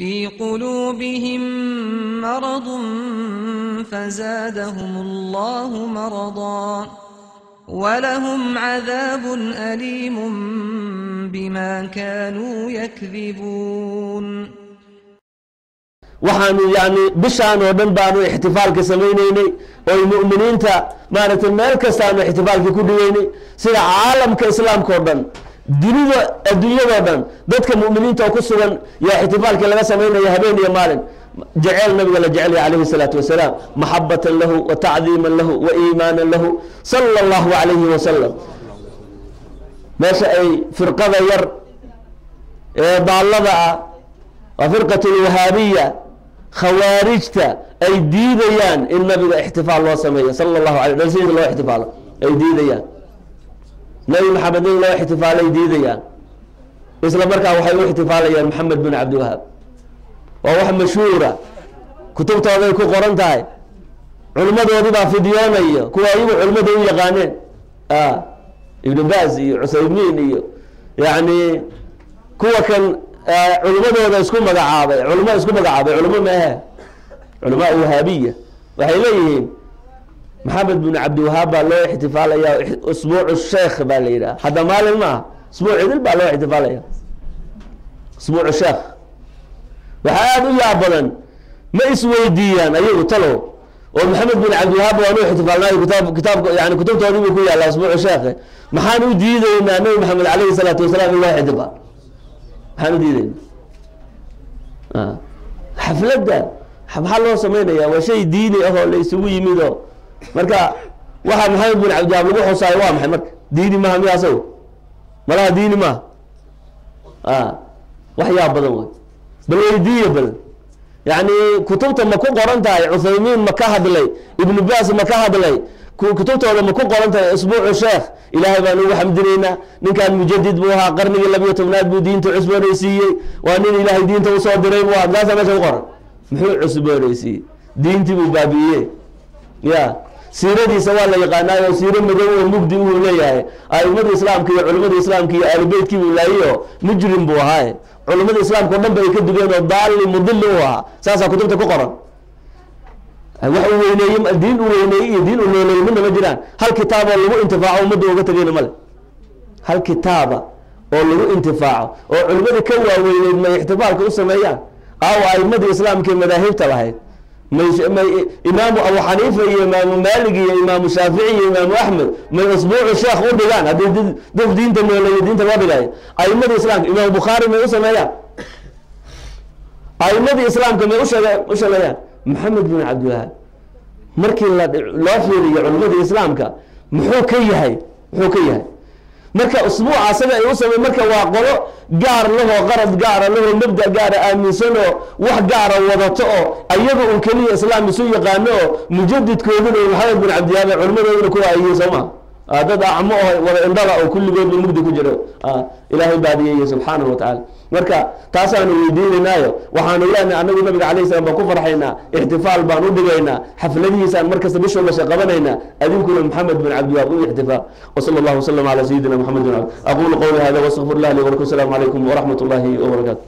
في قلوبهم مرض فزادهم الله مرضا ولهم عذاب أليم بما كانوا يكذبون. waxaanu yani bishaan oo dhan baanu ixtifaalka sameeynay oo muuminiinta maaragtay meel kasta aanu ixtifaalka ku dhigaynay sida caalamka islaamka oo dhan dunida adduunyada oo dhan dadka muuminiinta oo ku sugan yaa ixtifaalka laga sameeynaya habeen iyo maalin jacayl nabiga la jacayl alayhi salatu wasalaam mahabbatan lahu wa ta'dhiman lahu wa iimanan lahu sallallahu alayhi wa sallam. meesha ay firqada yar ee daalada wa firqatul wahabiyya khawaarijta ay diidayaan in nabiga ixtifaal loo sameeyo sallallahu alayhi wa sallam loo ixtifaalo ay diidayaan nabi maxamed loo ixtifaalay diidayaan isla markaa waxay u ixtifaalayaan maxamed bin abdul wahhab waa wax mashhuura kutubtooda ay ku qoran tahay culimadoodii baa fidiyoonaya kuwa iyagu culimada u yaqaaneen ibn Baz iyo Usaymin iyo yani kuwa kan culimadooda isku magacaabay culimo ma aha culimo wahabiyya waxay leeyihiin maxamed bin abdul wahhab baa loo ixtifaalaya usbuucu sheekh baa la yiraahdaa hada maalin ma usbuuc idil baa loo ixtifaalaya usbuucu sheekh waxa aad u yaab badan ma isweydiiyaan ayagu talo oo maxamed bin abdul wahhab waa loo ixtifaalnaa kitaabka yani kutubtoodii ku yaala usbuucu sheekh maxaan u diidaynaa nabi maxamed alayhi salatu wasalaam loo ixtifaal maxaan u diidaynaa xafladda maxaa loo sameynaya waa shay diini ah oo la isugu yimid oo marka waxa maxamed bin abdul wahhab lagu xusaayo waa maxay marka diini ma miyaasoo malaha diini ma wax yaab badan way bal weydiiyo bal yani kutubta ma ku qoran tahay Usaymin ma ka hadlay ibn Baz ma ka hadlay kutubtooda ma ku qoran tahay usbuucu sheekh ilaahay baan ugu xamdinaynaa ninkan mujaddid buu ahaa qarnigii 12aad buu diinta cusboonaysiiyey waa nin ilaahay diinta u soo diray buu ahaa gaasa meesha ku qoran muxuu cusboonaysiiyey diintii buu baabiiyey ya siiradiisa waa la yaqaanaa siiro madow oo mugdi uu leeyahay aimada islaamka iyo culimada islaamka iyo ahlulbeedkii uu laayo mujrim buu ahaa culimada islaamka oo dhan bay ka dugeen oo daali mudilli u ahaa saasa kutubta ku qoran wax uu weyneeyay diin uu weyneeyay iyo diin uu nooleeyay midna ma jiraan hal kitaab oo lagu intifaaco ummadda uga tagayna male hal kitaaba oo lagu intifaaco oo culimada ka waaweyneed ma ixtifaalka u sameeyaan aimada islaamka madaahibta lahayd إمام أبو حنيفة إمام مالك إمام الشافعي إمام أحمد من أسبوع الشيخ ودجان هذا دين تمويل دين تبادل أئمة الإسلام إمام البخاري ما يسمى يا أئمة الإسلام كما يسمى يا محمد بن عبد الوهاب مركي لا في علماء الإسلام كا محوكية marka usbuuca asaga ay u sameeyay marka waa qolo gaar leh oo qarad gaar leh oo mabda gaar aaminsan oo wax gaar ah wadato oo ayaga uu kaliya islaam isu yaqaano mujaddidkoodu Maxamed bin Abdul Wahhab culimadooda ku ayay Soomaa dad acmo wada indhala oo kulligood mugdi ku jiro ilaahay baadiyay subhanahu wa ta'ala marka taasaan weydiinaynayo waxaan ilaahay anagu nabiga kaleey salaam ku farxayna ihtifaal baan u dhigaynaa xafladihiisa markasta bisha la shaqabanayna adinkuna Maxamed bin Abdul Wahhab u ihtifaal wa sallallahu sallam ala sayyidina Muhammad aqulu qawli hadha wa astaghfirullah li wa lakum assalamu alaykum wa rahmatullahi wa barakatuh.